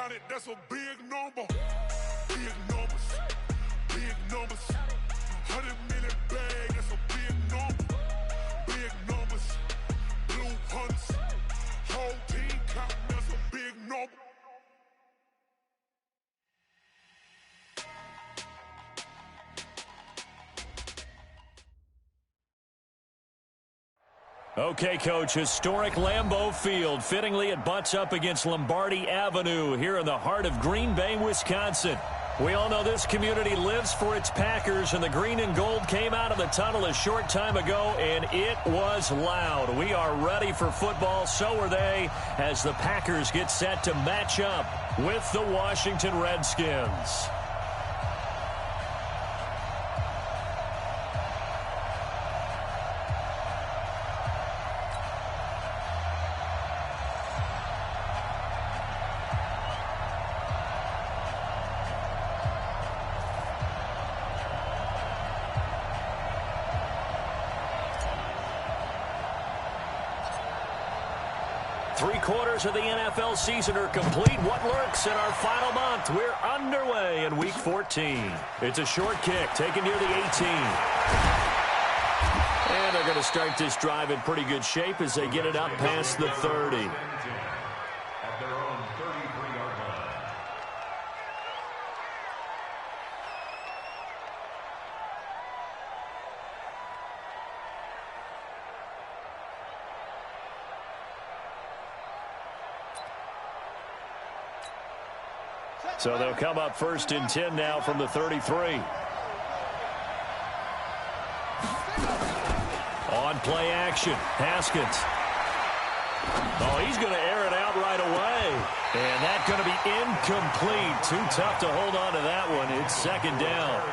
100, that's a big number. Big numbers. Big numbers. 100 million bag, that's a big number. Big numbers. Blue hunts. Whole team counting, that's a big number. Okay, Coach, historic Lambeau Field. Fittingly, it butts up against Lombardi Avenue here in the heart of Green Bay, Wisconsin. We all know this community lives for its Packers, and the green and gold came out of the tunnel a short time ago, and it was loud. We are ready for football, so are they, as the Packers get set to match up with the Washington Redskins. Three-quarters of the NFL season are complete. What lurks in our final month? We're underway in Week 14. It's a short kick taken near the 18. And they're going to start this drive in pretty good shape as they get it up past the 30. At their own 33-yard line. So they'll come up first and 10 now from the 33. On play action, Haskins. Oh, he's going to air it out right away. And that's going to be incomplete. Too tough to hold on to that one. It's second down.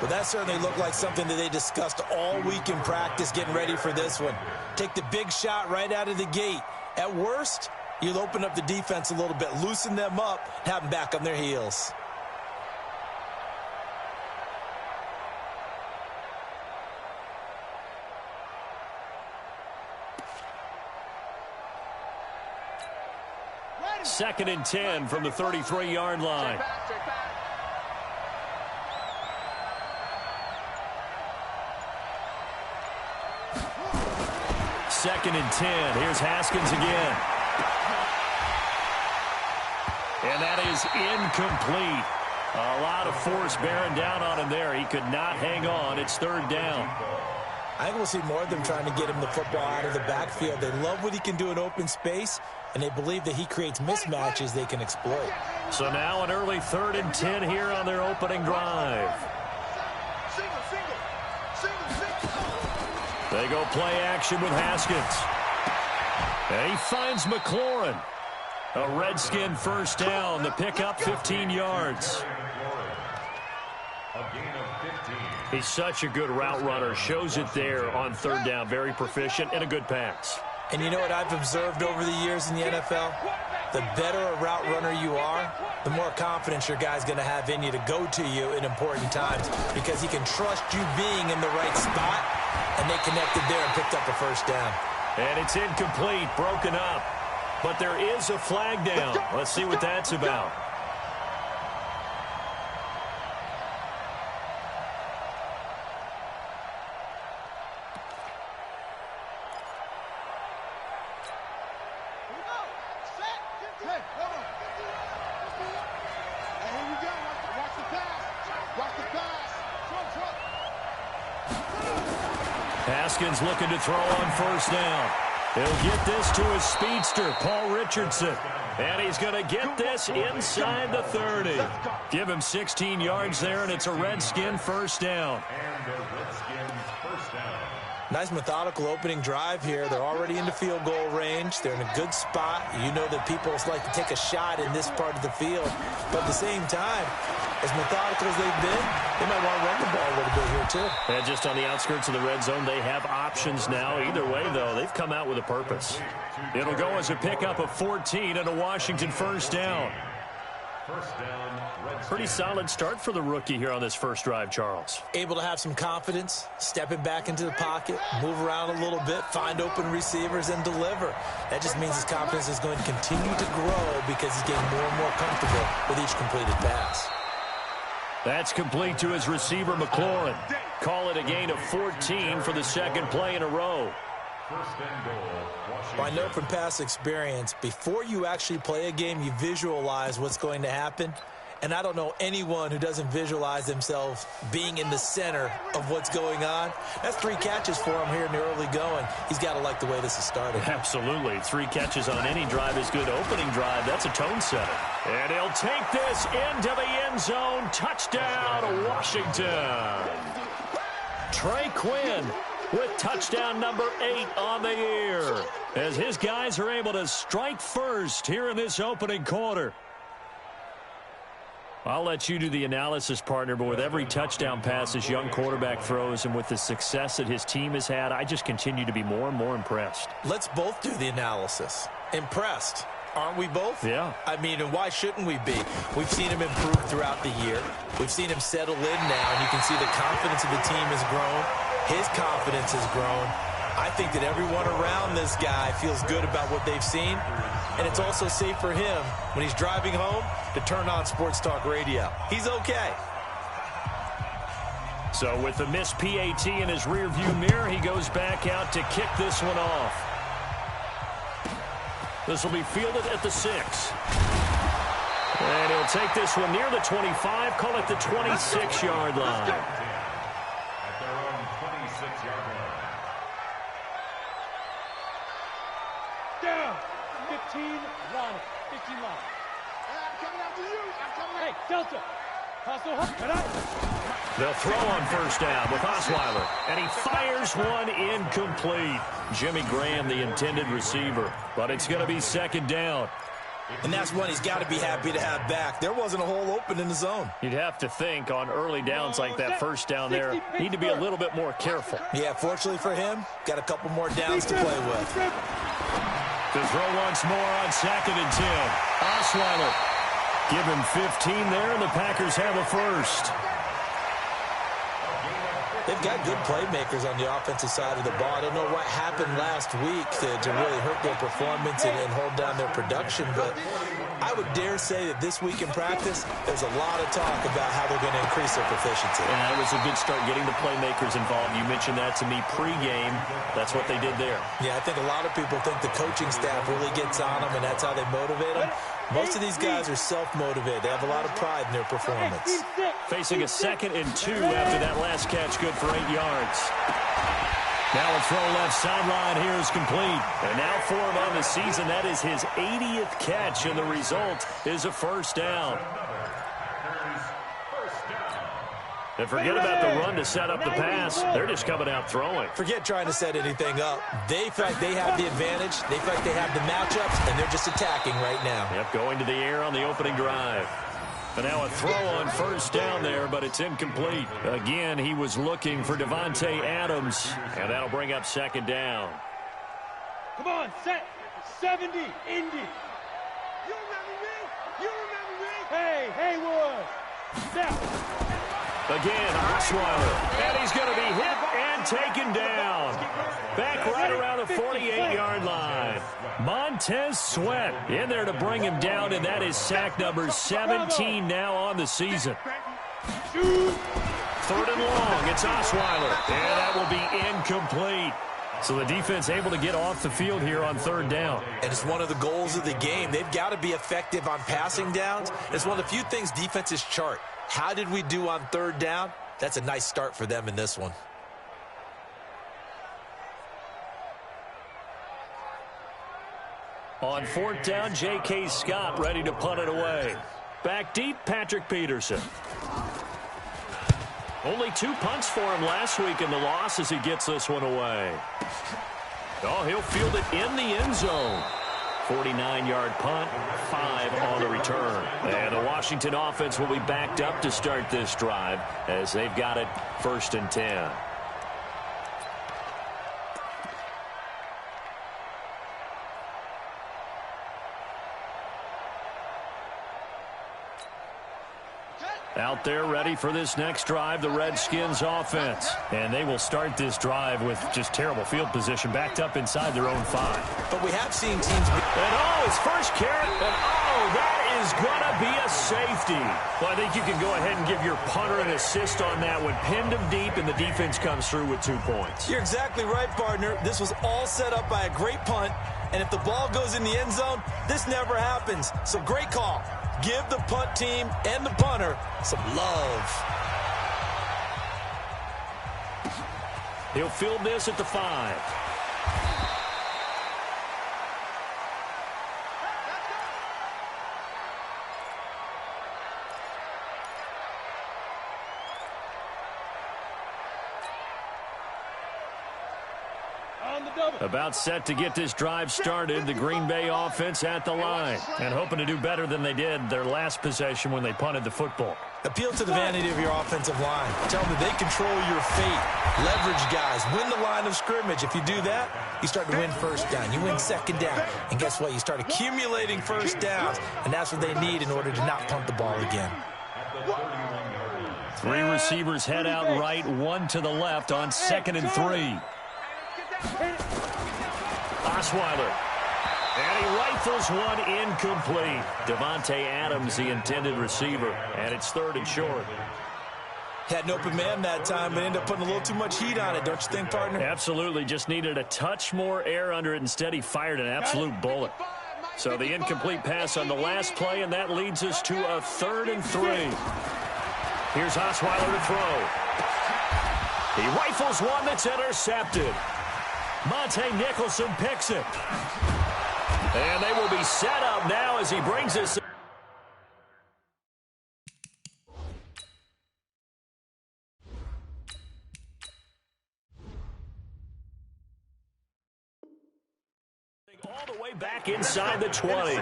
Well, that certainly looked like something that they discussed all week in practice getting ready for this one. Take the big shot right out of the gate. At worst, you'll open up the defense a little bit, loosen them up, have them back on their heels. Second and 10 from the 33-yard line. Second and 10. Here's Haskins again. And that is incomplete. A lot of force bearing down on him there. He could not hang on. It's third down. I think we'll see more of them trying to get him the football out of the backfield. They love what he can do in open space, and they believe that he creates mismatches they can exploit. So now an early third and 10 here on their opening drive. They go play action with Haskins. And he finds McLaurin. A Redskin first down. The pickup 15 yards. He's such a good route runner. Shows it there on third down. Very proficient and a good pass. And you know what I've observed over the years in the NFL? The better a route runner you are, the more confidence your guy's going to have in you to go to you in important times because he can trust you being in the right spot, and they connected there and picked up a first down. And it's incomplete, broken up. But there is a flag down. Let's see what that's about. Haskins looking to throw on first down. He'll get this to his speedster, Paul Richardson. And he's going to get this inside the 30. Give him 16 yards there, and it's a Redskin first down. Nice methodical opening drive here. They're already into field goal range. They're in a good spot. You know that people like to take a shot in this part of the field. But at the same time, as methodical as they've been, they might want to run the ball a little bit here too. And just on the outskirts of the red zone, they have options now. Either way, though, they've come out with a purpose. It'll go as a pickup of 14 and a Washington first down. First down, Redskins. Pretty solid start for the rookie here on this first drive, Charles. Able to have some confidence, stepping back into the pocket, move around a little bit, find open receivers, and deliver. That just means his confidence is going to continue to grow because he's getting more and more comfortable with each completed pass. That's complete to his receiver, McLaurin. Call it a gain of 14 for the second play in a row. First and goal, Washington. Well, I know from past experience, before you actually play a game, you visualize what's going to happen. And I don't know anyone who doesn't visualize themselves being in the center of what's going on. That's 3 catches for him here in the early going. He's got to like the way this is started. Absolutely. 3 catches on any drive is good. Opening drive, that's a tone setter. And he'll take this into the end zone. Touchdown, Washington. Trey Quinn with touchdown number 8 on the year, as his guys are able to strike first here in this opening quarter. I'll let you do the analysis, partner, but with every touchdown pass this young quarterback throws and with the success that his team has had, I just continue to be more and more impressed. Let's both do the analysis. Impressed. Aren't we both? Yeah. I mean, and why shouldn't we be? We've seen him improve throughout the year. We've seen him settle in now, and you can see the confidence of the team has grown. His confidence has grown. I think that everyone around this guy feels good about what they've seen, and it's also safe for him when he's driving home to turn on Sports Talk Radio. He's okay. So with the missed PAT in his rearview mirror, he goes back out to kick this one off. This will be fielded at the 6. And he'll take this one near the 25, call it the 26-yard line. At their own 26-yard line. Down. 15 line. 15 line. I'm coming after you. I'm coming. Hey, Delta. They'll throw on first down with Osweiler. And he fires one incomplete. Jimmy Graham, the intended receiver. But it's going to be second down. And that's one he's got to be happy to have back. There wasn't a hole open in the zone. You'd have to think on early downs like that first down there, need to be a little bit more careful. Yeah, fortunately for him, got a couple more downs to play with. To throw once more on second and 10. Osweiler. Give him 15 there, and the Packers have a first. They've got good playmakers on the offensive side of the ball. I don't know what happened last week to really hurt their performance and hold down their production, but I would dare say that this week in practice, there's a lot of talk about how they're going to increase their proficiency. Yeah, it was a good start getting the playmakers involved. You mentioned that to me pregame. That's what they did there. Yeah, I think a lot of people think the coaching staff really gets on them, and that's how they motivate them. Most of these guys are self-motivated. They have a lot of pride in their performance. Facing a 2nd and 2 after that last catch, good for 8 yards. Now a throw left sideline here is complete. And now for him on the season, that is his 80th catch, and the result is a first down. And forget about the run to set up the pass. They're just coming out throwing. Forget trying to set anything up. They feel like they have the advantage. They feel like they have the matchups, and they're just attacking right now. Yep, going to the air on the opening drive. And now a throw on first down there, but it's incomplete. Again, he was looking for Devontae Adams, and that'll bring up second down. Come on, set. 70, Indy. You remember me? You remember me? Hey, Haywood. Step. Again, Osweiler, and he's going to be hit and taken down. Back right around the 48-yard line. Montez Sweat in there to bring him down, and that is sack number 17 now on the season. 3rd and long, it's Osweiler, and that will be incomplete. So the defense able to get off the field here on 3rd down. And it's one of the goals of the game. They've got to be effective on passing downs. It's one of the few things defenses chart. How did we do on 3rd down? That's a nice start for them in this one. On 4th down, J.K. Scott ready to punt it away. Back deep, Patrick Peterson. Only 2 punts for him last week in the loss as he gets this one away. Oh, he'll field it in the end zone. 49-yard punt, 5 on the return. And the Washington offense will be backed up to start this drive as they've got it 1st and 10. Out there ready for this next drive, the Redskins offense. And they will start this drive with just terrible field position, backed up inside their own 5. But we have seen teams... And his first carry, and that is going to be a safety. Well, I think you can go ahead and give your punter an assist on that one. Pinned him deep, and the defense comes through with 2 points. You're exactly right, partner. This was all set up by a great punt, and if the ball goes in the end zone, this never happens. So great call. Give the punt team and the punter some love. He'll field this at the 5. About set to get this drive started, the Green Bay offense at the line, and hoping to do better than they did their last possession when they punted the football. Appeal to the vanity of your offensive line. Tell them that they control your fate. Leverage guys. Win the line of scrimmage. If you do that, you start to win first down. You win second down. And guess what? You start accumulating first downs, and that's what they need in order to not punt the ball again. 3 receivers head out right, 1 to the left on 2nd and 3. Osweiler. And he rifles one incomplete. Devontae Adams, the intended receiver. And it's 3rd and short. Had an open man that time, but ended up putting a little too much heat on it, don't you think, partner? Absolutely. Just needed a touch more air under it. Instead, he fired an absolute bullet. So the incomplete pass on the last play, and that leads us to a 3rd and 3. Here's Osweiler to throw. He rifles one that's intercepted. Monte Nicholson picks it. And they will be set up now as he brings this. All the way back inside the 20.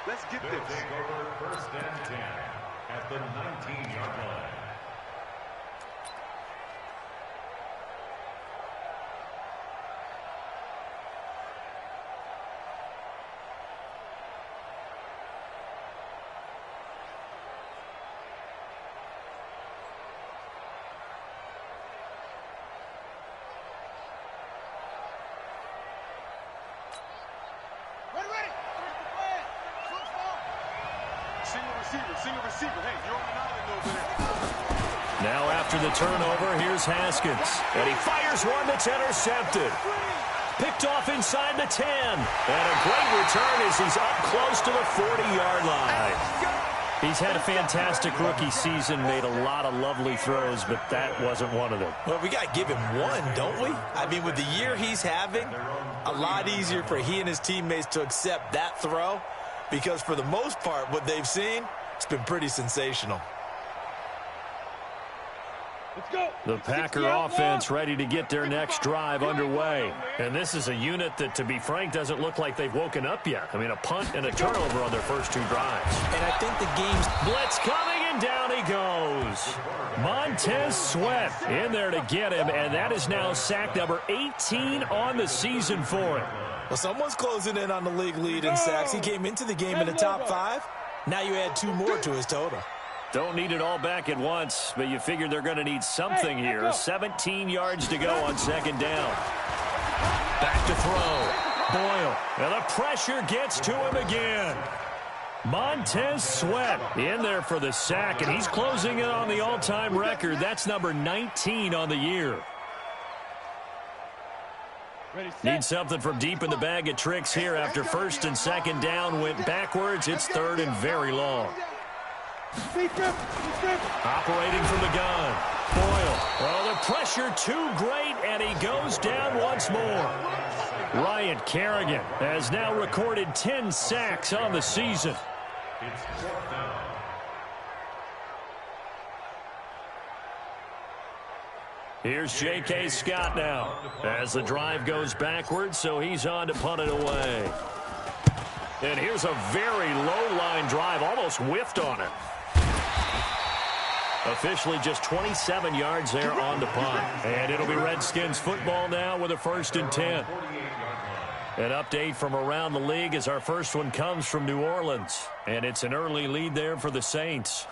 Let's get this. Take over 1st and 10 at the 19-yard line. Now after the turnover, here's Haskins. And he fires one that's intercepted. Picked off inside the 10. And a great return as he's up close to the 40-yard line. He's had a fantastic rookie season, made a lot of lovely throws, but that wasn't one of them. Well, we got to give him one, don't we? I mean, with the year he's having, a lot easier for he and his teammates to accept that throw, because for the most part, what they've seen, it's been pretty sensational. The Packer offense ready to get their next drive underway. And this is a unit that, to be frank, doesn't look like they've woken up yet. I mean, a punt and a turnover on their first 2 drives. And I think the game's... Blitz coming, and down he goes. Montez Sweat in there to get him, and that is now sack number 18 on the season for him. Well, someone's closing in on the league lead in sacks. He came into the game in the top 5. Now you add 2 more to his total. Don't need it all back at once, but you figure they're going to need something here. 17 yards to go on 2nd down. Back to throw. Boyle. And the pressure gets to him again. Montez Sweat in there for the sack, and he's closing in on the all-time record. That's number 19 on the year. Need something from deep in the bag of tricks here after 1st and 2nd down went backwards. It's 3rd and very long. Operating from the gun. Boyle. Oh, the pressure too great, and he goes down once more. Ryan Kerrigan has now recorded 10 sacks on the season. It's 4th down. Here's J.K. Scott now as the drive goes backwards, so he's on to punt it away. And here's a very low-line drive, almost whiffed on it. Officially just 27 yards there on the punt. And it'll be Redskins football now with a 1st and 10. An update from around the league as our first one comes from New Orleans. And it's an early lead there for the Saints.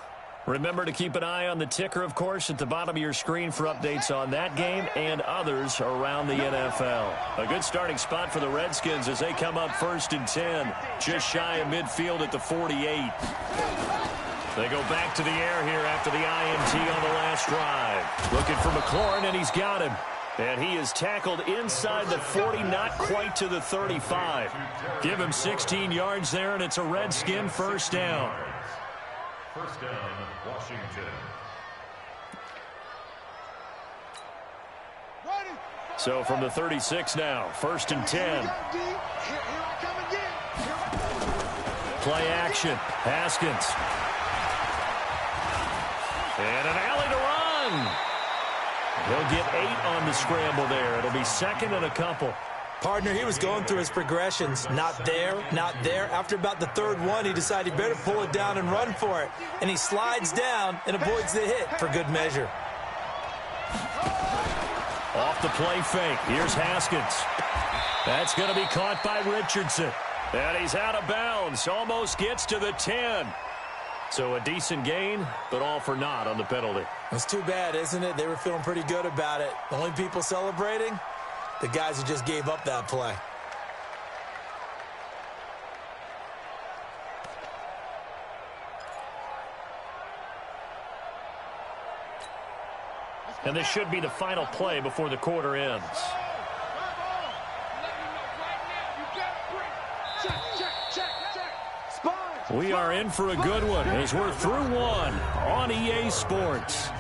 Remember to keep an eye on the ticker, of course, at the bottom of your screen for updates on that game and others around the NFL. A good starting spot for the Redskins as they come up 1st and 10, just shy of midfield at the 48. They go back to the air here after the INT on the last drive. Looking for McLaurin, and he's got him. And he is tackled inside the 40, not quite to the 35. Give him 16 yards there, and it's a Redskin first down. First down, Washington. So from the 36 now, 1st and 10. Play action. Haskins. And an alley to run. He'll get 8 on the scramble there. It'll be 2nd and a couple. Partner, he was going through his progressions. Not there, not there. After about the 3rd one, he decided he better pull it down and run for it. And he slides down and avoids the hit for good measure. Off the play fake. Here's Haskins. That's going to be caught by Richardson. And he's out of bounds. Almost gets to the 10. So a decent gain, but all for naught on the penalty. It's too bad, isn't it? They were feeling pretty good about it. The only people celebrating? The guys who just gave up that play. And this should be the final play before the quarter ends. We are in for a good one as we're through one on EA Sports.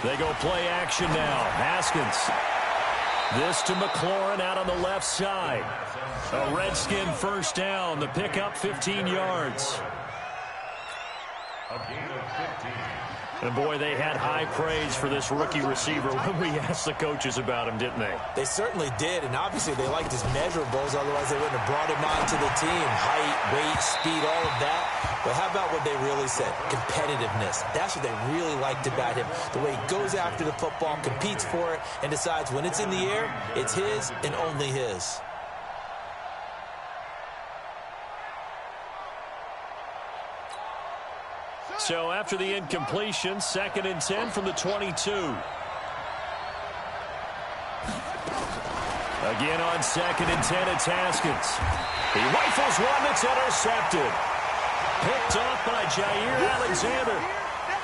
They go play action now. Haskins. This to McLaurin out on the left side. A Redskin first down. The pickup 15 yards. A gain of 15. And boy, they had high praise for this rookie receiver when we asked the coaches about him, didn't they? They certainly did, and obviously they liked his measurables, otherwise they wouldn't have brought him onto the team. Height, weight, speed, all of that. But how about what they really said? Competitiveness. That's what they really liked about him. The way he goes after the football, competes for it, and decides when it's in the air, it's his and only his. So after the incompletion, 2nd and 10 from the 22. Again on 2nd and 10, it's Haskins. He rifles one that's intercepted. Picked off by Jair Alexander.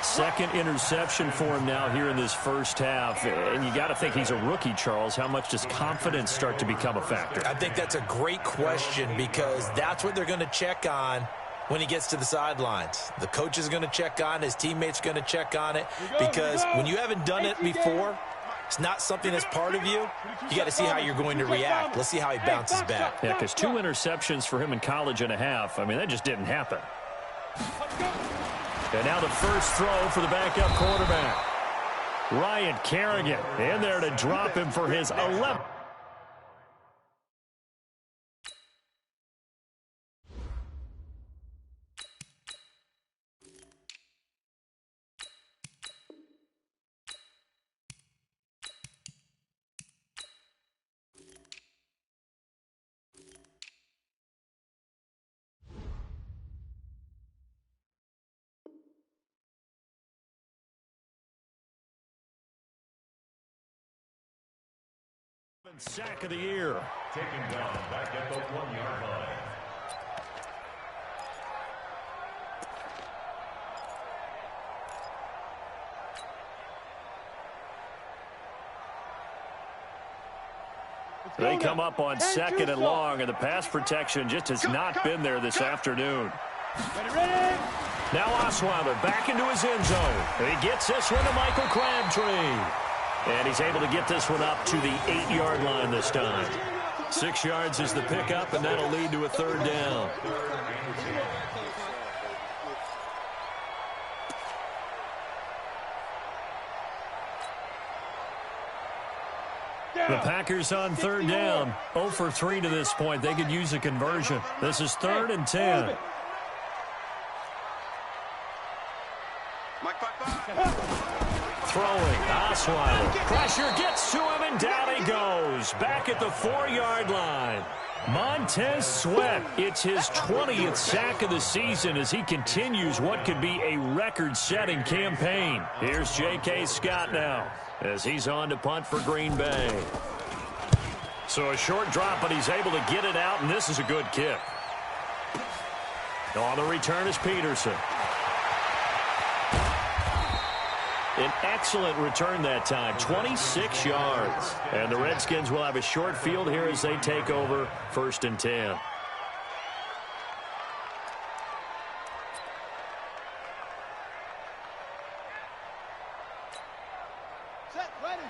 2nd interception for him now here in this first half. And you got to think he's a rookie, Charles. How much does confidence start to become a factor? I think that's a great question because that's what they're going to check on when he gets to the sidelines. The coach is going to check on it. His teammates are going to check on it because when you haven't done it before, it's not something that's part of you. You got to see how you're going to react. Let's see how he bounces back. Yeah, because 2 interceptions for him in college and a half. I mean, that just didn't happen. And now the first throw for the backup quarterback. Ryan Kerrigan in there to drop him for his 11th. Sack of the year. Taken down back at the 1-yard line. They come up on 2nd and long, and the pass protection just has not been there this afternoon. Ready? Now Osweiler back into his end zone. And he gets this one to Michael Crabtree. And he's able to get this one up to the 8-yard line this time. 6 yards is the pickup, and that'll lead to a 3rd down. The Packers on third down. 0 for 3 to this point. They could use a conversion. This is 3rd and 10. Throwing, Osweiler. Pressure gets to him, and down he goes. Back at the 4-yard line. Montez Sweat, it's his 20th sack of the season as he continues what could be a record-setting campaign. Here's J.K. Scott now as he's on to punt for Green Bay. So a short drop, but he's able to get it out, and this is a good kick. On the return is Peterson. An excellent return that time, 26 yards. And the Redskins will have a short field here as they take over 1st and 10. Set, ready.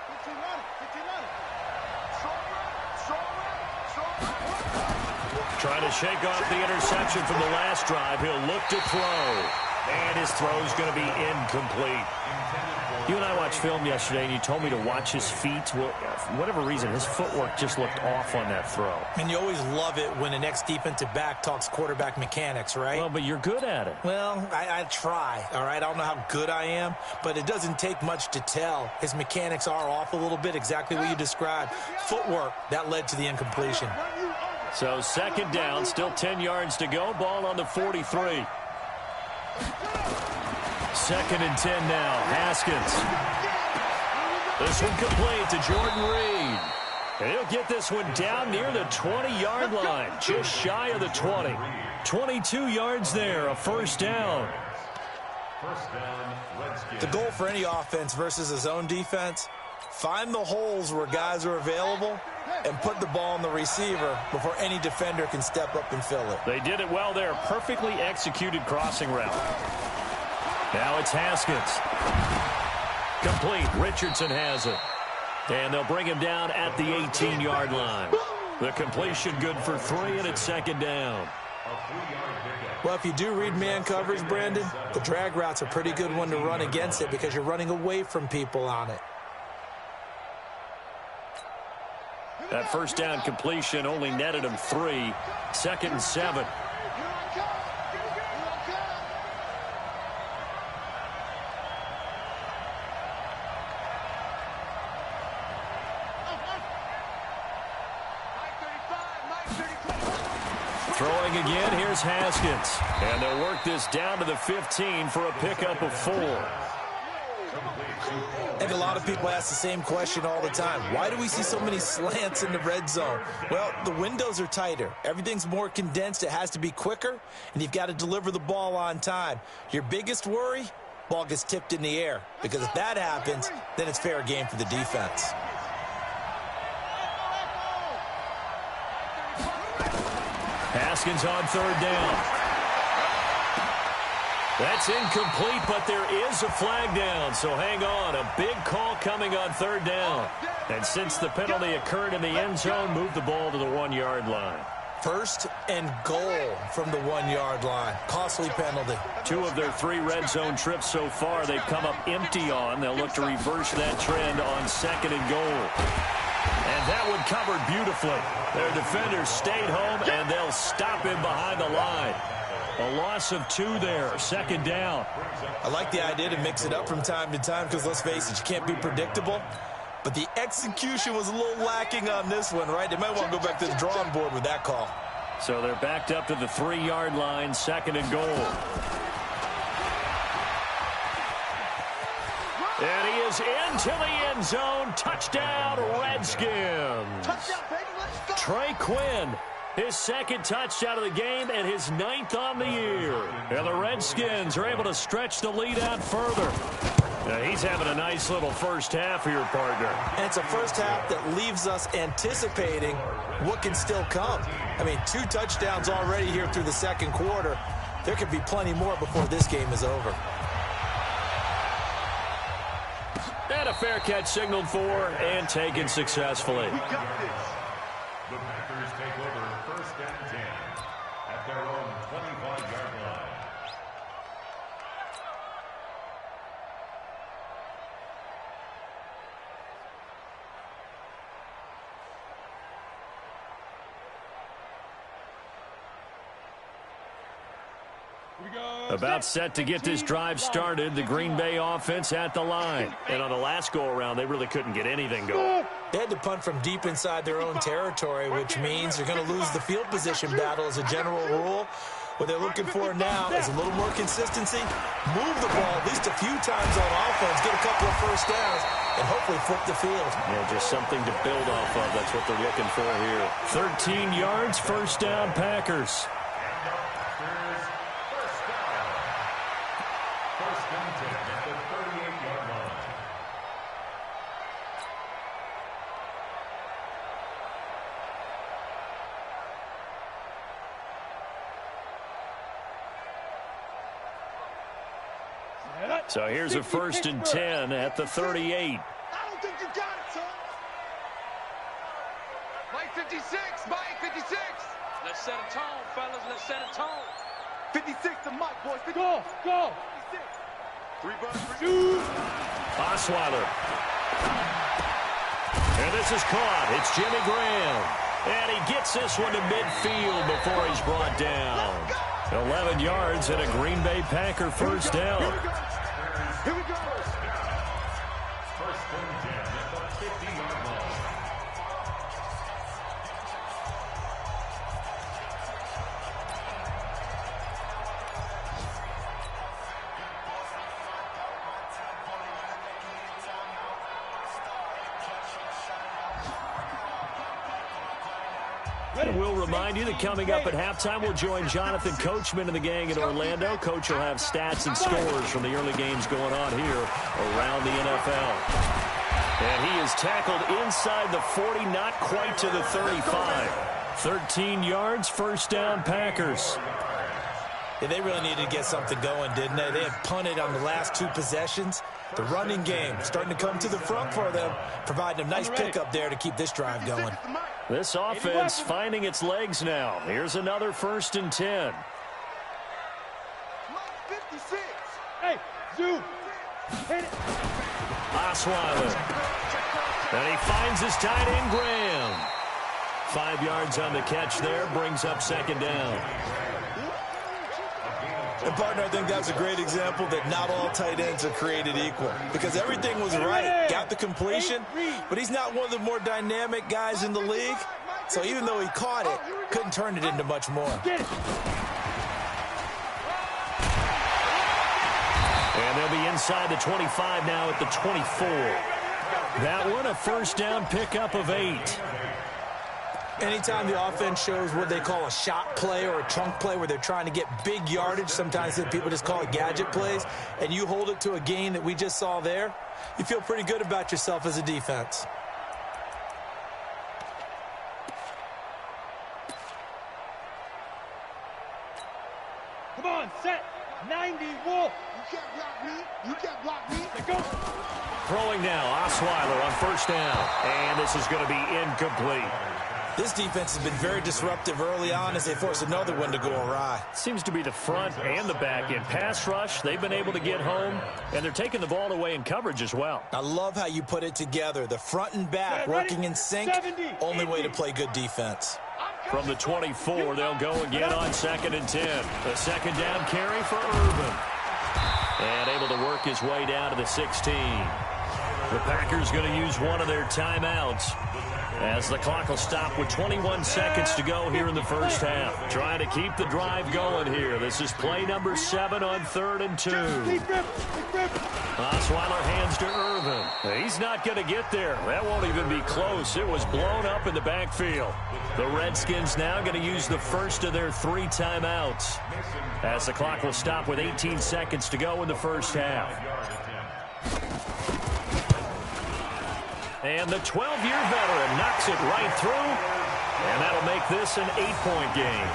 15 running, 15 running. Trying to shake off the interception from the last drive. He'll look to throw. And his throw's going to be incomplete. You and I watched film yesterday, and you told me to watch his feet. Well, for whatever reason, his footwork just looked off on that throw. And you always love it when an ex-defensive back talks quarterback mechanics, right? Well, but you're good at it. Well, I try, all right? I don't know how good I am, but it doesn't take much to tell. His mechanics are off a little bit, exactly what you described. Footwork, that led to the incompletion. So 2nd down, still 10 yards to go. Ball on the 43. 2nd and 10 now. Haskins. This one complete to Jordan Reed. And he'll get this one down near the 20-yard line, just shy of the 20. 22 yards there, a 1st down. The goal for any offense versus a zone defense, find the holes where guys are available and put the ball on the receiver before any defender can step up and fill it. They did it well there. Perfectly executed crossing route. Now it's Haskins. Complete. Richardson has it. And they'll bring him down at the 18-yard line. The completion good for 3, and it's 2nd down. Well, if you do read man coverage, Brandon, the drag route's a pretty good one to run against it because you're running away from people on it. That 1st down completion only netted him 3. 2nd and 7. Throwing again, here's Haskins. And they'll work this down to the 15 for a pickup of 4. I think a lot of people ask the same question all the time. Why do we see so many slants in the red zone? Well, the windows are tighter. Everything's more condensed. It has to be quicker, and you've got to deliver the ball on time. Your biggest worry, ball gets tipped in the air, because if that happens, then it's fair game for the defense. Haskins on 3rd down. That's incomplete, but there is a flag down, so hang on. A big call coming on 3rd down. And since the penalty occurred in the end zone, move the ball to the 1-yard line. 1st and goal from the 1-yard line. Costly penalty. 2 of their 3 red zone trips so far they've come up empty on. They'll look to reverse that trend on 2nd and goal. And that one covered beautifully. Their defenders stayed home, and they'll stop him behind the line. A loss of 2 there, 2nd down. I like the idea to mix it up from time to time because, let's face it, you can't be predictable. But the execution was a little lacking on this one, right? They might want to go back to the drawing board with that call. So they're backed up to the 3-yard line, 2nd and goal. And he is into the end zone. Touchdown, Redskins. Trey Quinn, his 2nd touchdown of the game and his 9th on the year. And the Redskins are able to stretch the lead out further. Now he's having a nice little first half here, partner. And it's a first half that leaves us anticipating what can still come. I mean, 2 touchdowns already here through the 2nd quarter. There could be plenty more before this game is over. And a fair catch signaled for and taken successfully. The Packers take over 1st and 10 at their own 25-yard line. About set to get this drive started, the Green Bay offense at the line. And on the last go-around, they really couldn't get anything going. They had to punt from deep inside their own territory, which means they're going to lose the field position battle as a general rule. What they're looking for now is a little more consistency, move the ball at least a few times on offense, get a couple of first downs, and hopefully flip the field. Yeah, just something to build off of. That's what they're looking for here. 13 yards, first down, Packers. So here's a 1st and 10 at the 38. I don't think you got it, son. Mike 56, Mike 56. Let's set a tone, fellas. Let's set a tone. 56 to Mike, boys. Go, go. 56. 3 bucks. Shoot. Osweiler. And this is caught. It's Jimmy Graham. And he gets this one to midfield before he's brought down. 11 yards and a Green Bay Packer first down. Here we go. First and 10 at the 50-yard line. And we'll remind you that coming up at halftime, we'll join Jonathan Coachman and the gang in Orlando. Coach will have stats and scores from the early games going on here around the NFL. And he is tackled inside the 40, not quite to the 35. 13 yards, first down, Packers. Yeah, they really needed to get something going, didn't they? They had punted on the last 2 possessions. The running game starting to come to the front for them, providing a nice pickup there to keep this drive going. This offense finding its legs now. Here's another 1st and 10. Mike 56. Hey, Zoo. Hit it. Osweiler. And he finds his tight end, Graham. 5 yards on the catch there, brings up 2nd down. And, partner, I think that's a great example that not all tight ends are created equal because everything was right. Got the completion, but he's not one of the more dynamic guys in the league. So even though he caught it, couldn't turn it into much more. And they'll be inside the 25 now at the 24. That one a first down pickup of 8. Anytime the offense shows what they call a shot play or a chunk play where they're trying to get big yardage, sometimes people just call it gadget plays, and you hold it to a gain that we just saw there, you feel pretty good about yourself as a defense. Come on, set. 90, Wolf. You can't block me. You can't block me. Let's go. Throwing now, Osweiler on first down. And this is going to be incomplete. This defense has been very disruptive early on as they force another one to go awry. Seems to be the front and the back in pass rush. They've been able to get home, and they're taking the ball away in coverage as well. I love how you put it together. The front and back working in sync, only way to play good defense. From the 24, they'll go again on 2nd and 10. A 2nd down carry for Urban. And able to work his way down to the 16. The Packers going to use one of their timeouts as the clock will stop with 21 seconds to go here in the first half. Trying to keep the drive going here. This is play number 7 on 3rd and 2. Osweiler hands to Urban. He's not going to get there. That won't even be close. It was blown up in the backfield. The Redskins now going to use the first of their 3 timeouts as the clock will stop with 18 seconds to go in the first half. And the 12-year veteran knocks it right through, and that'll make this an 8-point game.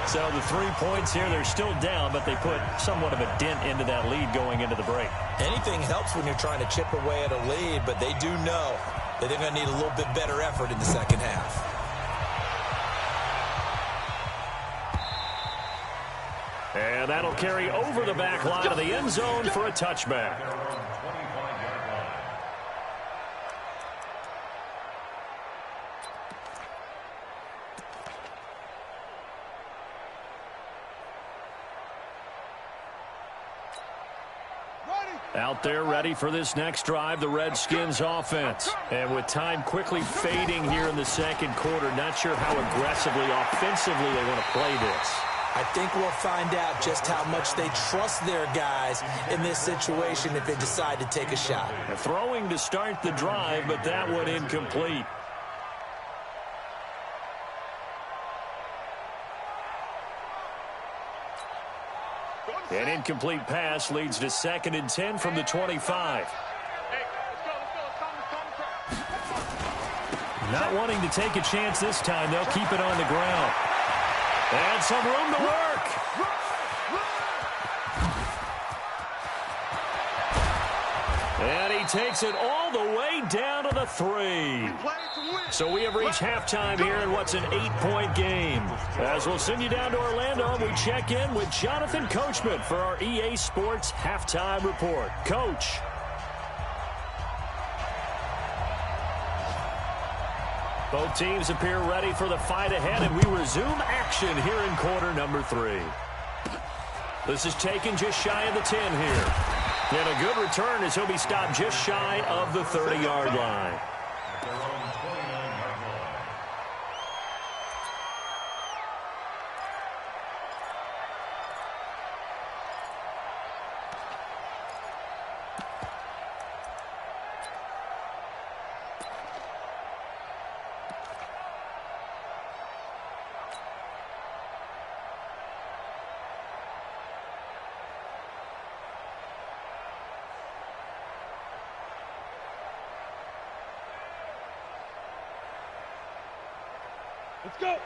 So the 3 points here, they're still down, but they put somewhat of a dent into that lead going into the break. Anything helps when you're trying to chip away at a lead, but they do know that they're going to need a little bit better effort in the second half. And that'll carry over the back line of the end zone for a touchback. Out there ready for this next drive, the Redskins offense. And with time quickly fading here in the second quarter, not sure how aggressively, offensively they want to play this. I think we'll find out just how much they trust their guys in this situation if they decide to take a shot. Throwing to start the drive, but that one incomplete. An incomplete pass leads to 2nd and 10 from the 25. Not wanting to take a chance this time, they'll keep it on the ground. And some room to work. And he takes it all the way down to the 3. So we have reached halftime here in what's an 8-point game. As we'll send you down to Orlando, we check in with Jonathan Coachman for our EA Sports Halftime Report. Coach. Both teams appear ready for the fight ahead, and we resume action here in quarter number 3. This is taken just shy of the 10 here. And a good return as he'll be stopped just shy of the 30-yard line.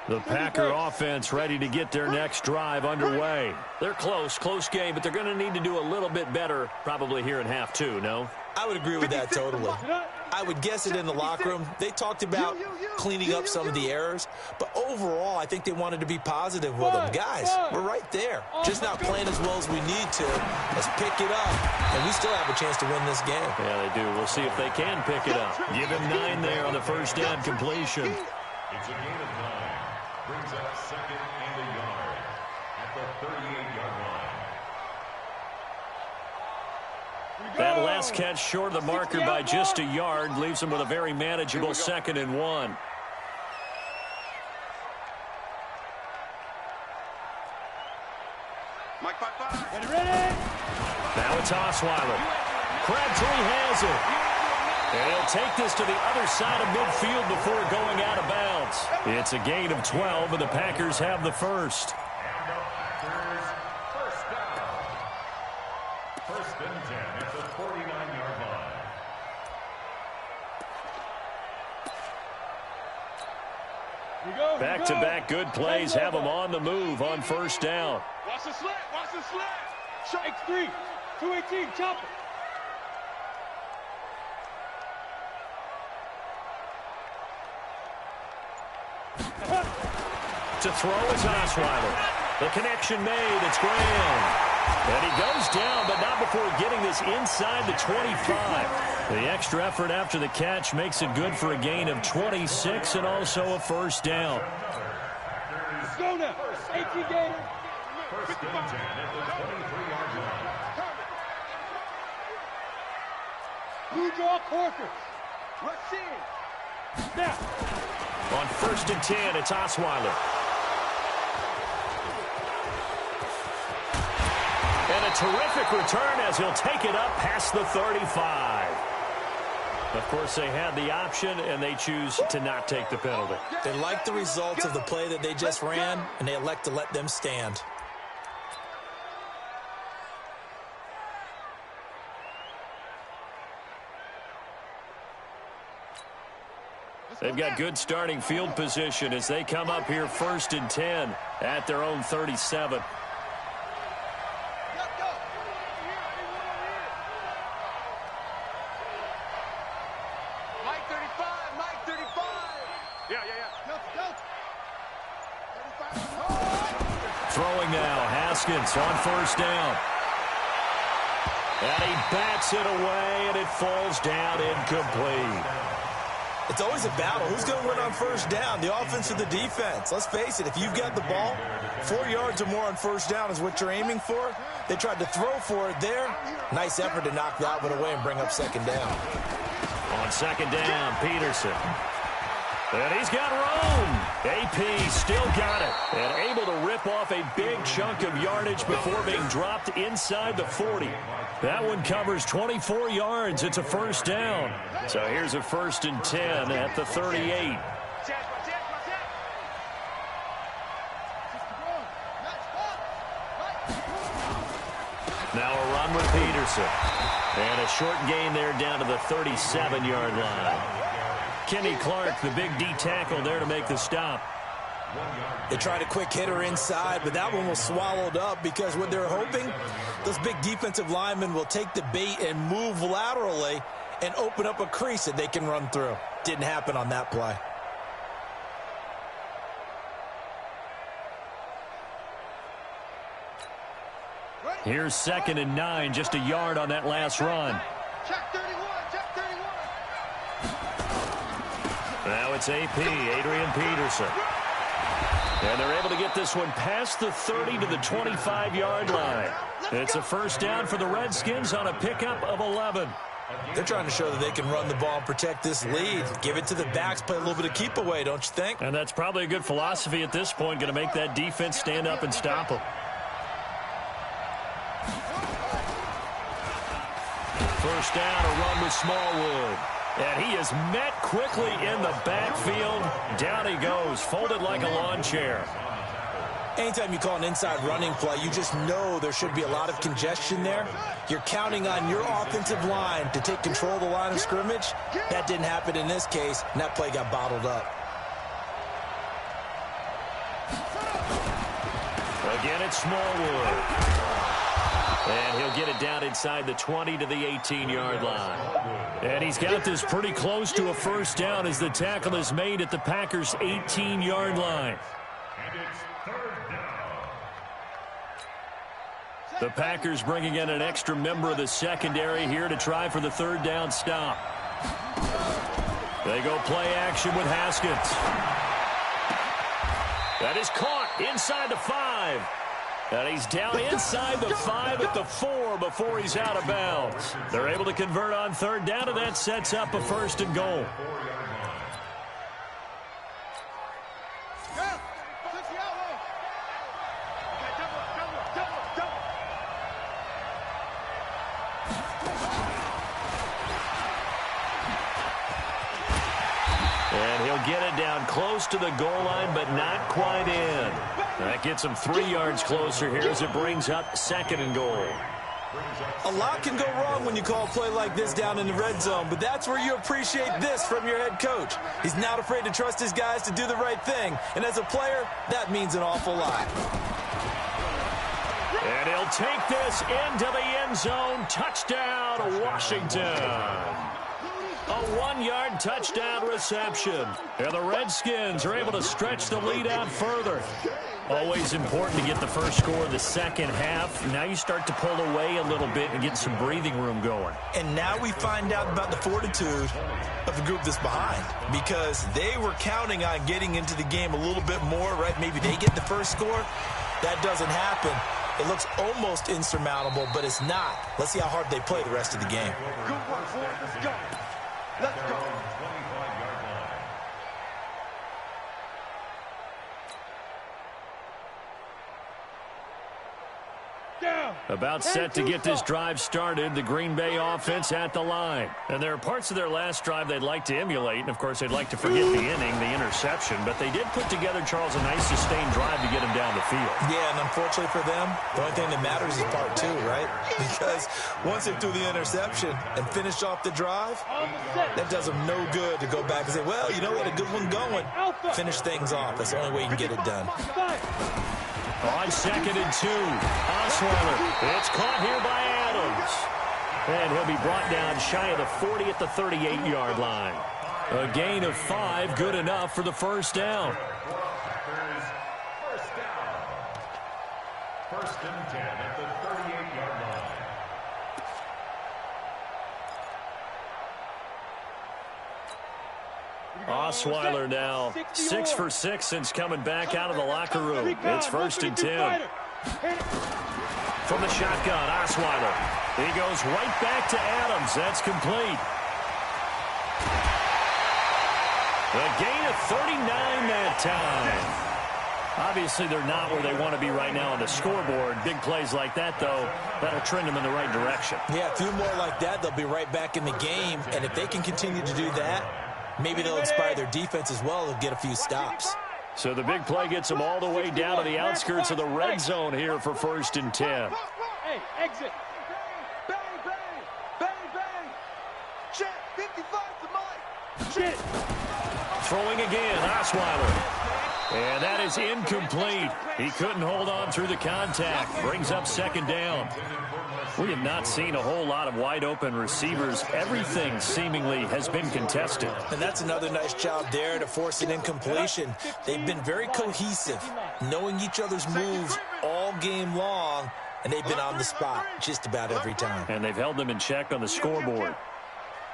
The Packer offense ready to get their next drive underway. They're close game, but they're going to need to do a little bit better probably here in half 2, no? I would agree with that totally. I would guess it in the locker room. They talked about cleaning up some of the errors, but overall, I think they wanted to be positive with them. Guys, we're right there. Just not playing as well as we need to. Let's pick it up, and we still have a chance to win this game. Yeah, they do. We'll see if they can pick it up. Give him 9 there on the first down completion. It's a gain of 9. Brings up 2nd and a yard at the 38-yard line. That last catch short of the marker by just a yard leaves them with a very manageable 2nd and 1. Mike, 5-5. Get ready. Now it's Osweiler. Crabtree has it. And he'll take this to the other side of midfield before going out of bounds. It's a gain of 12, and the Packers have the first. And the Packers first down. 1st and 10 at the 49-yard line. Back-to-back good plays have them on the move on first down. Watch the slant. Watch the slant. X3. 218. Chop it. To throw is Osweiler. The connection made. It's Graham. And he goes down, but not before getting this inside the 25. The extra effort after the catch makes it good for a gain of 26 and also a first down. Let's go now. 18 Gators. 1st and 10 at the 23-yard line. Blue draw Corkers. Rush in. Snap. On 1st and 10, it's Osweiler. And a terrific return as he'll take it up past the 35. Of course, they had the option, and they choose to not take the penalty. They like the results of the play that they just ran, and they elect to let them stand. They've got good starting field position as they come up here 1st and 10 at their own 37. Mike 35. Mike 35. Yeah. Throwing now, Haskins on first down. And he bats it away, and it falls down incomplete. It's always a battle. Who's going to win on first down, the offense or the defense? Let's face it, if you've got the ball, 4 yards or more on first down is what you're aiming for. They tried to throw for it there. Nice effort to knock that one away and bring up second down. On second down, Peterson. And he's got room. AP still got it. And able to rip off a big chunk of yardage before being dropped inside the 40. That one covers 24 yards. It's a first down. So here's a 1st and 10 at the 38. Now a run with Peterson. And a short gain there down to the 37-yard line. Kenny Clark, the big D tackle there to make the stop. They tried a quick hitter inside, but that one was swallowed up because what they're hoping, those big defensive linemen will take the bait and move laterally and open up a crease that they can run through. Didn't happen on that play. Here's 2nd and 9, just a yard on that last run. Check 31, check 31. Now it's AP, Adrian Peterson. And they're able to get this one past the 30 to the 25-yard line. It's a first down for the Redskins on a pickup of 11. They're trying to show that they can run the ball and protect this lead. Give it to the backs, play a little bit of keep away, don't you think? And that's probably a good philosophy at this point, going to make that defense stand up and stop them. First down, a run with Smallwood. And he is met quickly in the backfield. Down he goes, folded like a lawn chair. Anytime you call an inside running play, you just know there should be a lot of congestion there. You're counting on your offensive line to take control of the line of scrimmage. That didn't happen in this case, and that play got bottled up. Again, it's Smallwood. And he'll get it down inside the 20 to the 18-yard line. And he's got this pretty close to a first down as the tackle is made at the Packers' 18-yard line. And it's 3rd down. The Packers bringing in an extra member of the secondary here to try for the 3rd down stop. They go play action with Haskins. That is caught inside the 5. And he's down inside the 5 at the 4 before he's out of bounds. They're able to convert on 3rd down, and that sets up a 1st and goal. And he'll get it down close to the goal line, but not quite in. That gets him 3 yards closer here as it brings up 2nd and goal. A lot can go wrong when you call a play like this down in the red zone, but that's where you appreciate this from your head coach. He's not afraid to trust his guys to do the right thing, and as a player, that means an awful lot. And he'll take this into the end zone. Touchdown, Washington. A 1-yard touchdown reception. And the Redskins are able to stretch the lead out further. Always important to get the first score of the second half. Now you start to pull away a little bit and get some breathing room going. And now we find out about the fortitude of the group that's behind, because they were counting on getting into the game a little bit more, right? Maybe they get the first score. That doesn't happen. It looks almost insurmountable, but it's not. Let's see how hard they play the rest of the game. Good work, boys. Let's go. Let's go. About set to get this drive started, the Green Bay offense at the line. And there are parts of their last drive they'd like to emulate, and of course they'd like to forget the inning, the interception, but they did put together, Charles, a nice sustained drive to get him down the field. Yeah, and unfortunately for them, the only thing that matters is part 2, right? Because once they threw the interception and finished off the drive, that does them no good to go back and say, well, you know what, a good one going. Finish things off. That's the only way you can get it done. On 2nd and 2, Osweiler. It's caught here by Adams. And he'll be brought down shy of the 40 at the 38-yard line. A gain of 5, good enough for the first down. First down. 1st and 10 at the 38-yard line. Osweiler now 6 for 6 since coming back out of the locker room. It's 1st and 10. From the shotgun, Osweiler. He goes right back to Adams. That's complete. A gain of 39 that time. Obviously, they're not where they want to be right now on the scoreboard. Big plays like that, though, that'll trend them in the right direction. Yeah, a few more like that, they'll be right back in the game. And if they can continue to do that, maybe they'll inspire their defense as well and get a few stops. So the big play gets them all the way down to the outskirts of the red zone here for 1st and 10. Hey, exit. Bang, bang, bang, bang. Check, 55 to Mike. Shit. Throwing again, Osweiler. And that is incomplete. He couldn't hold on through the contact. Brings up 2nd down. We have not seen a whole lot of wide-open receivers. Everything seemingly has been contested. And that's another nice job there to force an incompletion. They've been very cohesive, knowing each other's moves all game long, and they've been on the spot just about every time. And they've held them in check on the scoreboard.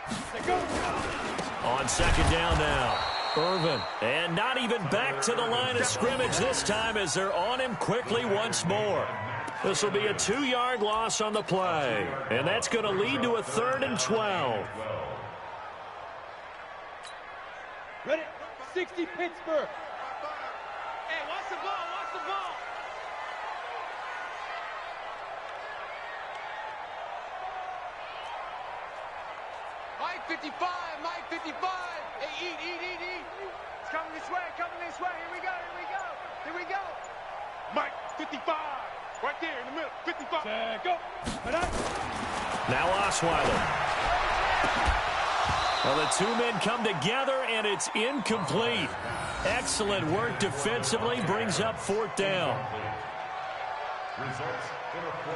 On 2nd down now, Irvin. And not even back to the line of scrimmage this time as they're on him quickly once more. This will be a 2-yard loss on the play. And that's going to lead to a 3rd and 12. Ready? 60 Pittsburgh. Hey, watch the ball, watch the ball. Mike 55, Mike 55. Hey, eat. It's coming this way, Here we go, here we go. Mike, 55. Right there in the middle. 55. Go. Now Osweiler. Well, the two men come together, and it's incomplete. Excellent work defensively. Brings up 4th down.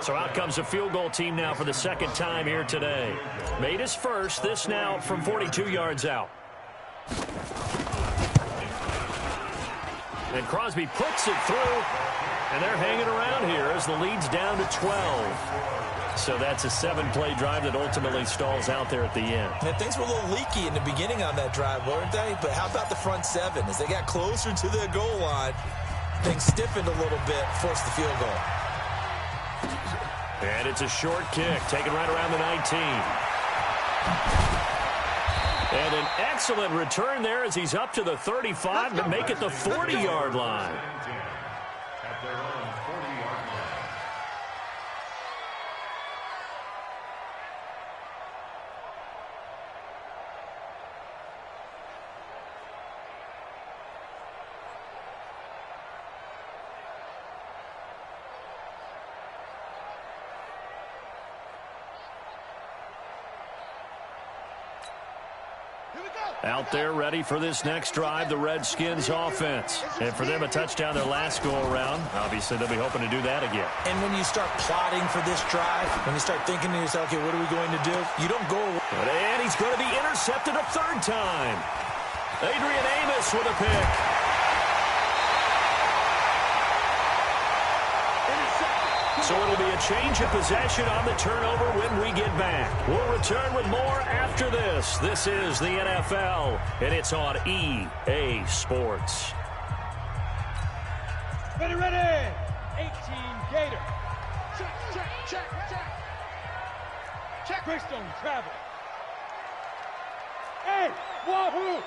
So out comes a field goal team now for the 2nd time here today. Made his first. This now from 42 yards out. And Crosby puts it through. And they're hanging around here as the lead's down to 12. So that's a 7-play drive that ultimately stalls out there at the end. And things were a little leaky in the beginning on that drive, weren't they? But how about the front 7? As they got closer to their goal line, things stiffened a little bit, forced the field goal. And it's a short kick, taken right around the 19. And an excellent return there as he's up to the 35 to make it the 40-yard line. At their own 40-yard line. Out there ready for this next drive, the Redskins offense. And for them, a touchdown their last go-around. Obviously, they'll be hoping to do that again. And when you start plotting for this drive, when you start thinking to yourself, okay, what are we going to do? You don't go. And he's going to be intercepted a 3rd time. Adrian Amos with a pick. So it'll be a change of possession on the turnover when we get back. We'll return with more after this. This is the NFL, and it's on EA Sports. Ready. 18 Gator. Check. Greystone travel. Hey, wahoo!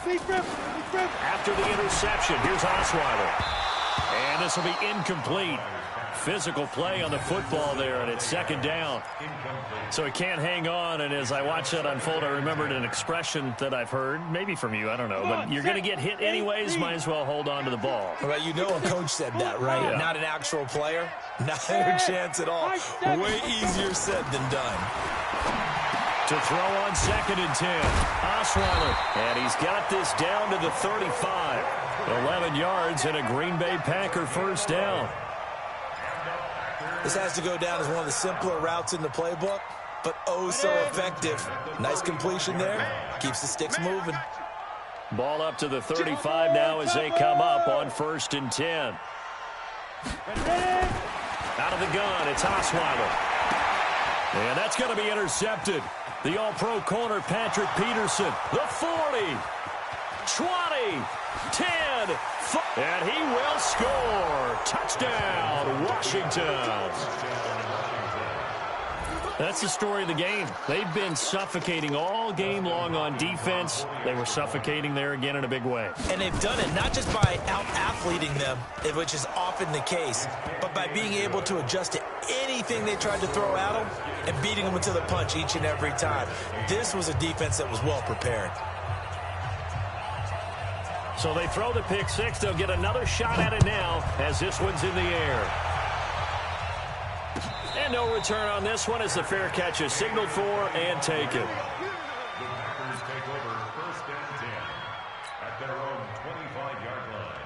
Deep rip. After the interception, here's Osweiler. And this will be incomplete. Physical play on the football there, and it's 2nd down. So he can't hang on, and as I watch that unfold, I remembered an expression that I've heard, maybe from you, I don't know, but you're going to get hit anyways, might as well hold on to the ball. Well, you know a coach said that, right? Yeah. Not an actual player. Not a chance at all. Way easier said than done. To throw on 2nd and 10. Osweiler, and he's got this down to the 35. 11 yards and a Green Bay Packer 1st down. This has to go down as one of the simpler routes in the playbook, but oh so effective. Nice completion there. Keeps the sticks moving. Ball up to the 35 now as they come up on 1st and 10. Out of the gun, it's Osweiler. And that's going to be intercepted. The all-pro corner, Patrick Peterson. The 40, 20, 10, and he will score. Touchdown, Washington. That's the story of the game. They've been suffocating all game long on defense. They were suffocating there again in a big way. And they've done it not just by out-athleting them, which is often the case, but by being able to adjust to anything they tried to throw at them and beating them into the punch each and every time. This was a defense that was well prepared. So they throw the pick six. They'll get another shot at it now as this one's in the air. And no return on this one as the fair catch is signaled for and taken. The Packers take over 1st and 10 at their own 25-yard line.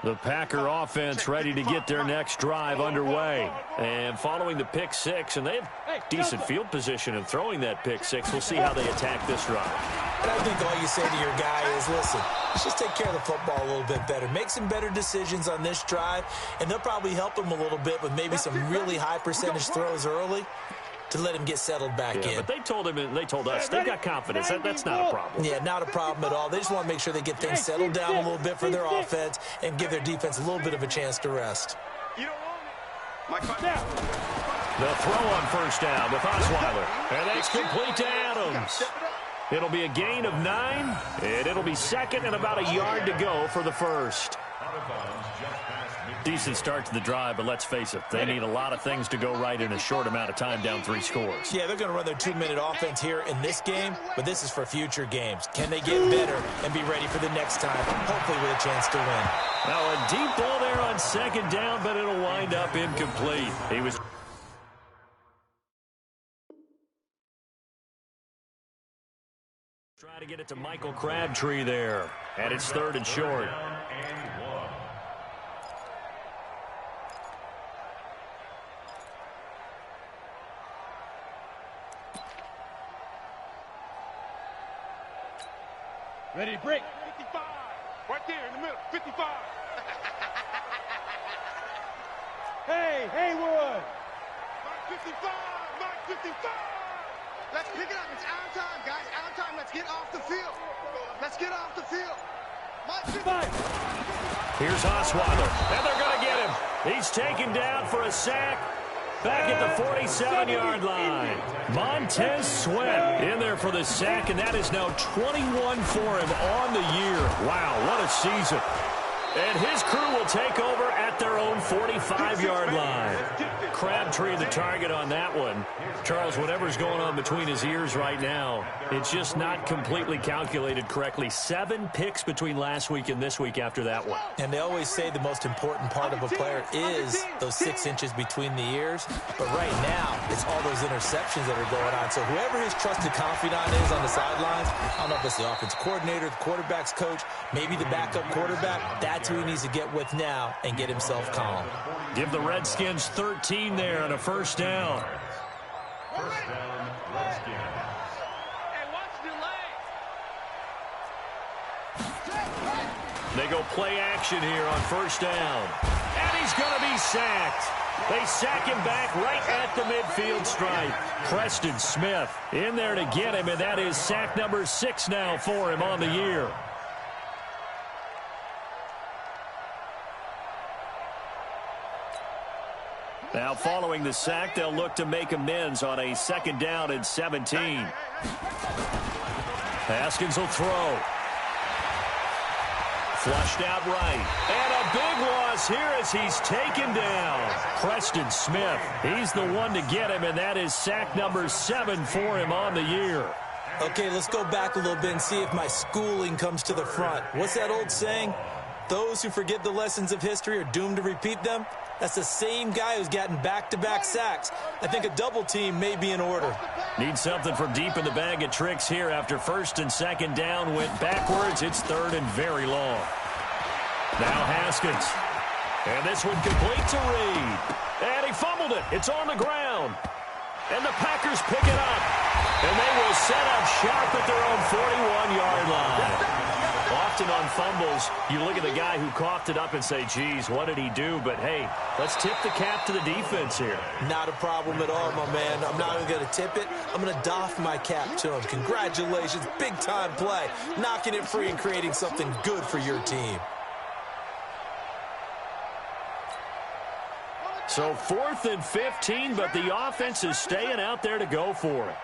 The Packer offense ready to get their next drive underway. And following the pick six, and they have decent field position in throwing that pick six. We'll see how they attack this drive. And I think all you say to your guy is, listen, let's just take care of the football a little bit better. Make some better decisions on this drive, and they'll probably help him a little bit with maybe some really high percentage throws early to let him get settled back in. But they told him, they told us, they've got confidence. That's not a problem. Yeah, not a problem at all. They just want to make sure they get things settled down a little bit for their offense and give their defense a little bit of a chance to rest. The throw on first down with Osweiler. And that's complete to Adams. It'll be a gain of 9, and it'll be second and about a yard to go for the first. Decent start to the drive, but let's face it, they need a lot of things to go right in a short amount of time, down 3 scores. Yeah, they're going to run their 2-minute offense here in this game, but this is for future games. Can they get better and be ready for the next time, hopefully with a chance to win? Now a deep ball there on second down, but it'll wind up incomplete. He was trying to get it to Michael Crabtree there, and it's 3rd and short. Ready to break. 55. Right there in the middle. 55. Hey, Haywood. Mark 55. Mark 55. Let's pick it up. It's our time, guys. Our time. Let's get off the field. Let's get off the field. Mark 55. Here's Osweiler, and they're going to get him. He's taken down for a sack. Back at the 47-yard line. Montez Sweat in there for the sack, and that is now 21 for him on the year. Wow, what a season. And his crew will take over at their own 45-yard line. Crabtree the target on that one. Charles, whatever's going on between his ears right now, it's just not completely calculated correctly. 7 picks between last week and this week after that one. And they always say the most important part of a player is those 6 inches between the ears. But right now, it's all those interceptions that are going on. So whoever his trusted confidant is on the sidelines, I don't know if it's the offense coordinator, the quarterback's coach, maybe the backup quarterback, that's who he needs to get with now and get himself calm. Give the Redskins 13 there on a first down. First down, Redskins. Hey, watch the legs. They go play action here on first down. And he's going to be sacked. They sack him back right at the midfield stripe. Preston Smith in there to get him, and that is sack number 6 now for him on the year. Now following the sack, they'll look to make amends on a 2nd down and 17. Haskins will throw. Flushed out right. And a big loss here as he's taken down. Preston Smith, he's the one to get him, and that is sack number 7 for him on the year. Okay, let's go back a little bit and see if my schooling comes to the front. What's that old saying? Those who forget the lessons of history are doomed to repeat them. That's the same guy who's gotten back-to-back sacks. I think a double team may be in order. Need something from deep in the bag of tricks here after 1st and 2nd down went backwards. It's 3rd and very long. Now Haskins. And this one complete to Reed. And he fumbled it. It's on the ground. And the Packers pick it up. And they will set up sharp at their own 41-yard line. Often on fumbles, you look at the guy who coughed it up and say, geez, what did he do? But, hey, let's tip the cap to the defense here. Not a problem at all, my man. I'm not even going to tip it. I'm going to doff my cap to him. Congratulations. Big-time play. Knocking it free and creating something good for your team. So 4th and 15, but the offense is staying out there to go for it.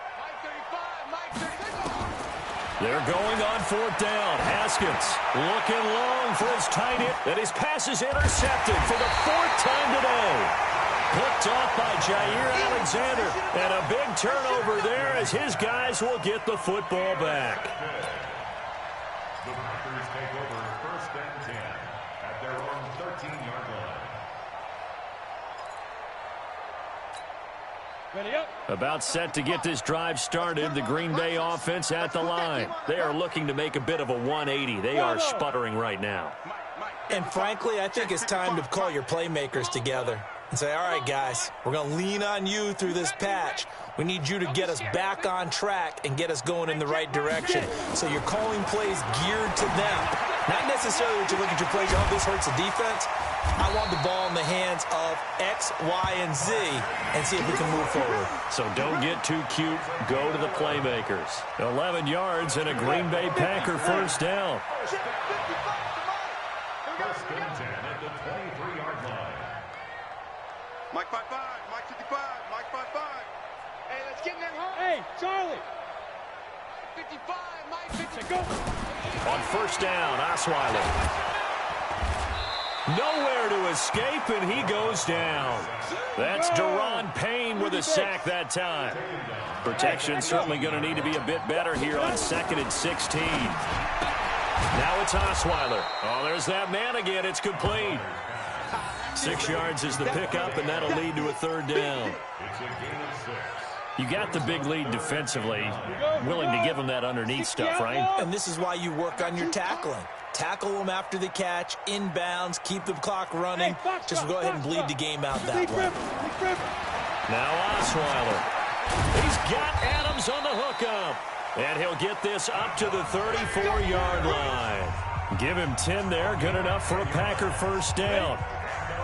They're going on 4th down. Haskins looking long for his tight end, and his pass is intercepted for the 4th time today. Picked off by Jair Alexander, and a big turnover there as his guys will get the football back. The Packers take over 1st and 10 at their own 13-yard line. About set to get this drive started, the Green Bay offense at the line. They are looking to make a bit of a 180. They are sputtering right now. And frankly, I think it's time to call your playmakers together and say, all right, guys, we're going to lean on you through this patch. We need you to get us back on track and get us going in the right direction. So you're calling plays geared to them. Not necessarily that you look at your plays, oh, this hurts the defense. I want the ball in the hands of X, Y, and Z and see if we can move forward. So don't get too cute. Go to the playmakers. 11 yards and a Green Bay Packer 1st down. 1st and 10 at the 23-yard line. Mike 5-5, Mike 55, Mike 5-5. Hey, let's get in there, huh? Hey, Charlie. 55, Mike 50. Go. On 1st down, Osweiler. Nowhere to escape, and he goes down. That's Daron Payne with a sack that time. Protection certainly going to need to be a bit better here on 2nd and 16. Now it's Osweiler. Oh, there's that man again. It's complete. 6 yards is the pickup, and that'll lead to a 3rd down. It's a gain of 6. You got the big lead defensively. Willing to give him that underneath stuff, right? And this is why you work on your tackling. Tackle them after the catch, inbounds, keep the clock running. Just go ahead and bleed the game out that way. Now Osweiler. He's got Adams on the hookup. And he'll get this up to the 34-yard line. Give him 10 there. Good enough for a Packer 1st down.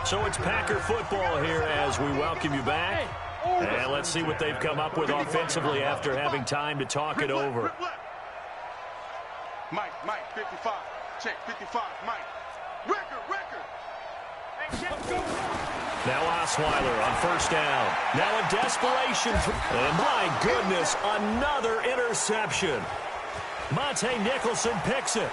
So it's Packer football here as we welcome you back. And let's see what they've come up with offensively after having time to talk it over. Mike 55. Check 55, Mike. Record. Now Osweiler on 1st down. Now in desperation. And my goodness, another interception. Monte Nicholson picks it.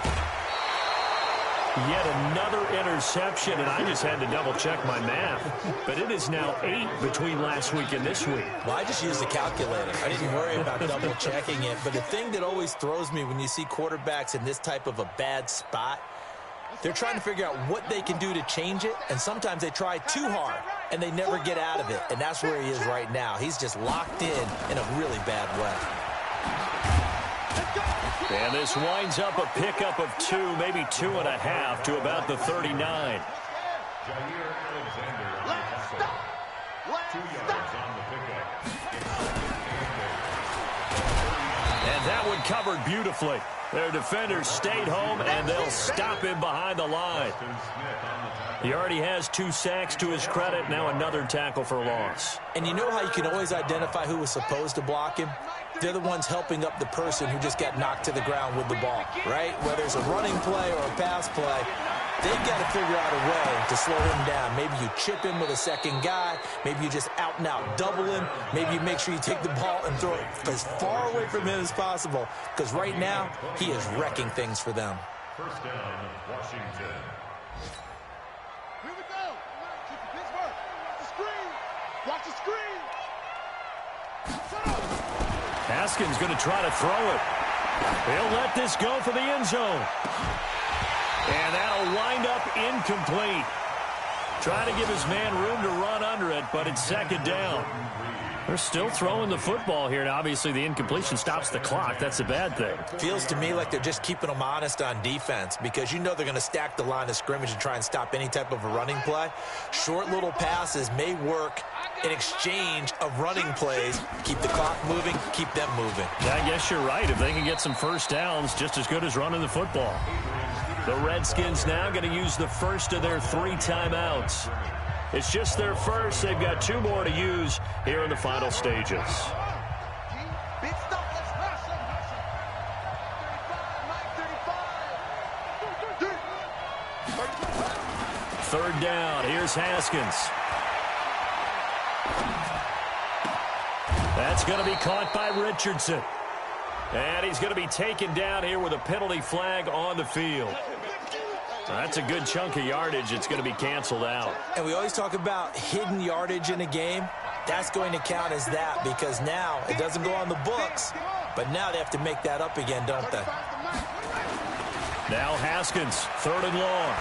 Yet another interception, and I just had to double-check my math. But it is now 8 between last week and this week. Well, I just used a calculator. I didn't worry about double-checking it. But the thing that always throws me when you see quarterbacks in this type of a bad spot, they're trying to figure out what they can do to change it, and sometimes they try too hard, and they never get out of it. And that's where he is right now. He's just locked in a really bad way. And this winds up a pickup of 2, maybe 2.5 to about the 39. Jair Alexander on the tackle. 2 yards on the pickup. And that one covered beautifully. Their defenders stayed home, and they'll stop him behind the line. He already has 2 sacks to his credit. Now another tackle for loss. And you know how you can always identify who was supposed to block him? They're the ones helping up the person who just got knocked to the ground with the ball, right? Whether it's a running play or a pass play, they've got to figure out a way to slow him down. Maybe you chip him with a second guy. Maybe you just out-and-out double him. Maybe you make sure you take the ball and throw it as far away from him as possible. Because right now, he is wrecking things for them. 1st down, Washington. Here we go. Pittsburgh. Watch the screen. Watch the screen. Shut up. Haskins going to try to throw it. He'll let this go for the end zone. And that'll wind up incomplete. Trying to give his man room to run under it, but it's 2nd down. They're still throwing the football here, and obviously the incompletion stops the clock. That's a bad thing. Feels to me like they're just keeping them honest on defense because you know they're going to stack the line of scrimmage and try and stop any type of a running play. Short little passes may work in exchange of running plays. Keep the clock moving, keep them moving. Yeah, I guess you're right. If they can get some 1st downs, just as good as running the football. The Redskins now going to use the first of their 3 timeouts. It's just their first. They've got 2 more to use here in the final stages. Big stop. Let's rush him. 35, Mike, 35. 3rd down. Here's Haskins. That's going to be caught by Richardson. And he's going to be taken down here with a penalty flag on the field. That's a good chunk of yardage. It's going to be canceled out. And we always talk about hidden yardage in a game. That's going to count as that because now it doesn't go on the books, but now they have to make that up again, don't they? Now Haskins, 3rd and long.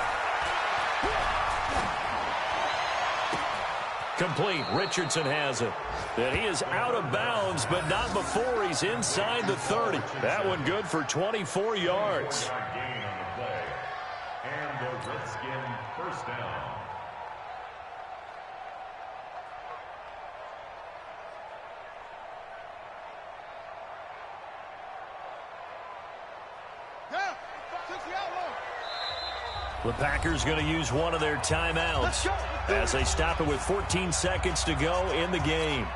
Complete. Richardson has it. That he is out of bounds, but not before he's inside the 30. That one good for 24 yards. Gain on the play. And the Redskin first down. The Packers going to use one of their timeouts as they stop it with 14 seconds to go in the game.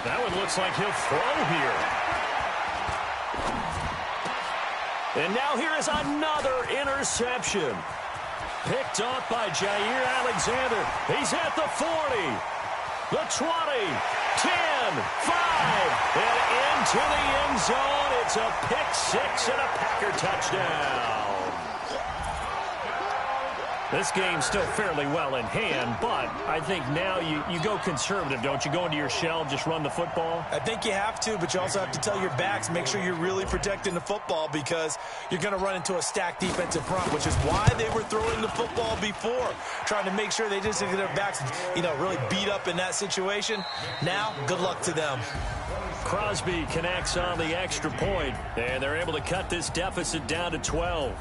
That one looks like he'll throw here. And now here is another interception. Picked off by Jair Alexander. He's at the 40, the 20, 10, 5, and into the end zone. It's a pick 6 and a Packer touchdown. This game's still fairly well in hand, but I think now you go conservative, don't you? Go into your shell, just run the football? I think you have to, but you also have to tell your backs, make sure you're really protecting the football because you're going to run into a stacked defensive front, which is why they were throwing the football before, trying to make sure they just get their backs, really beat up in that situation. Now, good luck to them. Crosby connects on the extra point, and they're able to cut this deficit down to 12.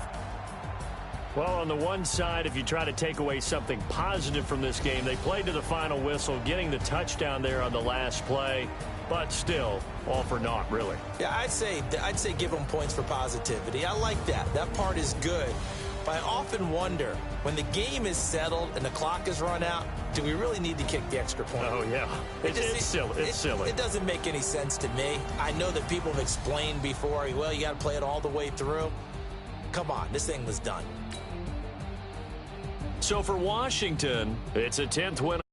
Well, on the one side, if you try to take away something positive from this game, they played to the final whistle, getting the touchdown there on the last play, but still, all for naught, really. Yeah, I'd say give them points for positivity. I like that. That part is good. But I often wonder, when the game is settled and the clock is run out, do we really need to kick the extra point? Oh, yeah. It's silly. It's silly. It doesn't make any sense to me. I know that people have explained before, well, you got to play it all the way through. Come on, this thing was done. So for Washington, it's a 10th win.